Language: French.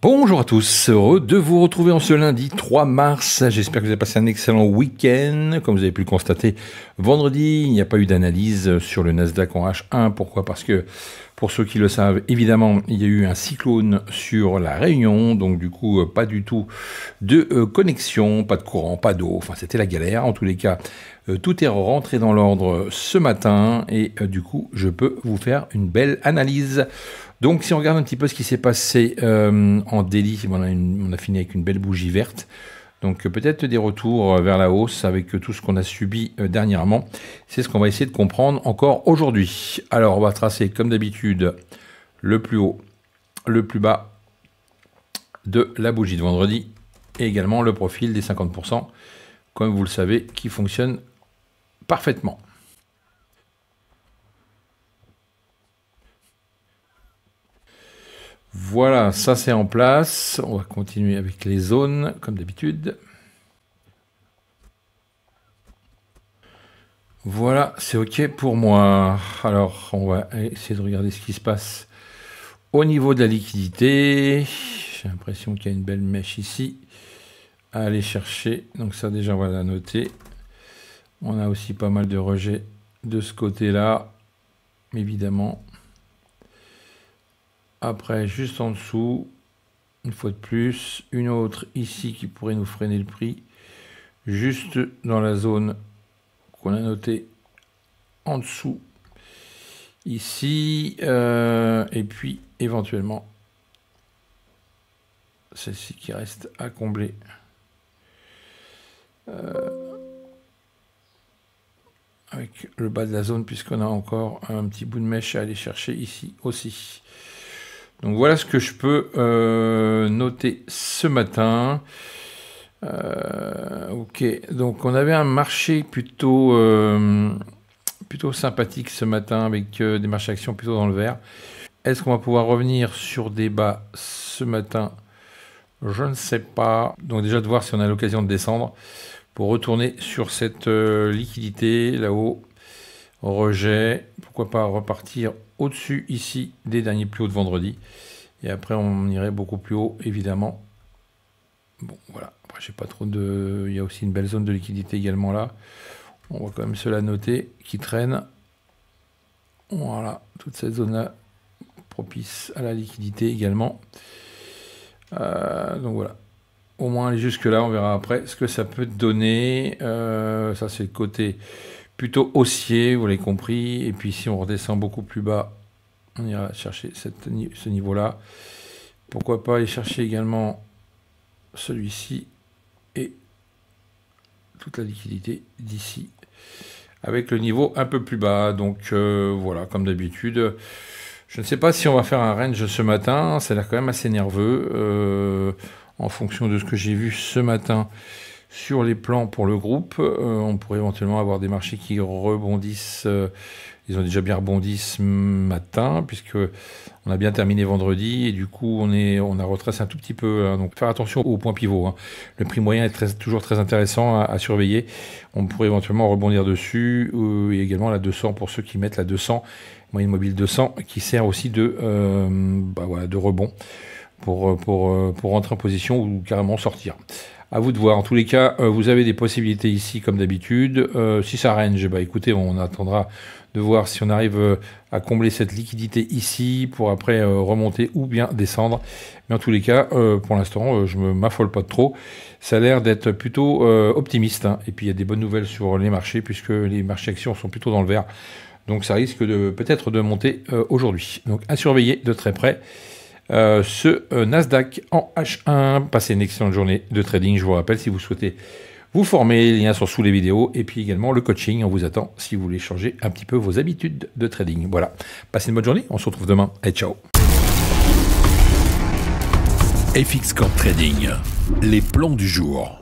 Bonjour à tous, heureux de vous retrouver en ce lundi 3 mars. J'espère que vous avez passé un excellent week-end. Comme vous avez pu le constater, vendredi, il n'y a pas eu d'analyse sur le Nasdaq en H1. Pourquoi? Parce que, pour ceux qui le savent, évidemment, il y a eu un cyclone sur la Réunion. Donc du coup, pas du tout de connexion, pas de courant, pas d'eau. Enfin, c'était la galère. En tous les cas, tout est rentré dans l'ordre ce matin. Et du coup, je peux vous faire une belle analyse. Donc, si on regarde un petit peu ce qui s'est passé en Delhi, on a fini avec une belle bougie verte. Donc, peut-être des retours vers la hausse avec tout ce qu'on a subi dernièrement. C'est ce qu'on va essayer de comprendre encore aujourd'hui. Alors, on va tracer, comme d'habitude, le plus haut, le plus bas de la bougie de vendredi et également le profil des 50%, comme vous le savez, qui fonctionne parfaitement. Voilà, ça c'est en place. On va continuer avec les zones, comme d'habitude. Voilà, c'est OK pour moi. Alors, on va essayer de regarder ce qui se passe au niveau de la liquidité. J'ai l'impression qu'il y a une belle mèche ici à aller chercher. Donc ça, déjà, on va la noter. On a aussi pas mal de rejets de ce côté-là, évidemment. Après, juste en dessous, une fois de plus, une autre ici qui pourrait nous freiner le prix, juste dans la zone qu'on a notée en dessous, ici, et puis éventuellement, celle-ci qui reste à combler. Avec le bas de la zone, puisqu'on a encore un petit bout de mèche à aller chercher ici aussi. Donc voilà ce que je peux noter ce matin. Ok, donc on avait un marché plutôt sympathique ce matin avec des marchés actions plutôt dans le vert. Est-ce qu'on va pouvoir revenir sur des bas ce matin? Je ne sais pas. Donc déjà de voir si on a l'occasion de descendre pour retourner sur cette liquidité là-haut. Rejet, pourquoi pas repartir au-dessus ici des derniers plus hauts de vendredi. Et après, on irait beaucoup plus haut, évidemment. Bon, voilà. Après, j'ai pas trop de... Il y a aussi une belle zone de liquidité également là. On va quand même se la noter, qui traîne. Voilà, toute cette zone-là propice à la liquidité également. Donc voilà. Au moins aller jusque-là, on verra après ce que ça peut donner. Ça, c'est le côté plutôt haussier, vous l'avez compris. Et puis si on redescend beaucoup plus bas, on ira chercher ce niveau-là. Pourquoi pas aller chercher également celui-ci et toute la liquidité d'ici avec le niveau un peu plus bas. Donc voilà, comme d'habitude. Je ne sais pas si on va faire un range ce matin. Ça a l'air quand même assez nerveux en fonction de ce que j'ai vu ce matin. Sur les plans pour le groupe, on pourrait éventuellement avoir des marchés qui rebondissent. Ils ont déjà bien rebondi ce matin, puisque on a bien terminé vendredi, et du coup, on a retracé un tout petit peu. Hein, donc, faire attention au point pivot. Hein. Le prix moyen est toujours très intéressant à surveiller. On pourrait éventuellement rebondir dessus, et également la 200 pour ceux qui mettent la 200, moyenne mobile 200, qui sert aussi de rebond pour rentrer en position ou carrément sortir. À vous de voir. En tous les cas, vous avez des possibilités ici, comme d'habitude. Si ça range, écoutez, on attendra de voir si on arrive à combler cette liquidité ici pour après remonter ou bien descendre. Mais en tous les cas, pour l'instant, je ne m'affole pas de trop. Ça a l'air d'être plutôt optimiste. Hein. Et puis, il y a des bonnes nouvelles sur les marchés, puisque les marchés actions sont plutôt dans le vert. Donc, ça risque peut-être de monter aujourd'hui. Donc, à surveiller de très près. Ce Nasdaq en H1. Passez une excellente journée de trading. Je vous rappelle, si vous souhaitez vous former, les liens sont sous les vidéos. Et puis également le coaching, on vous attend si vous voulez changer un petit peu vos habitudes de trading. Voilà, passez une bonne journée. On se retrouve demain. Et ciao. FX Corp Trading, les plans du jour.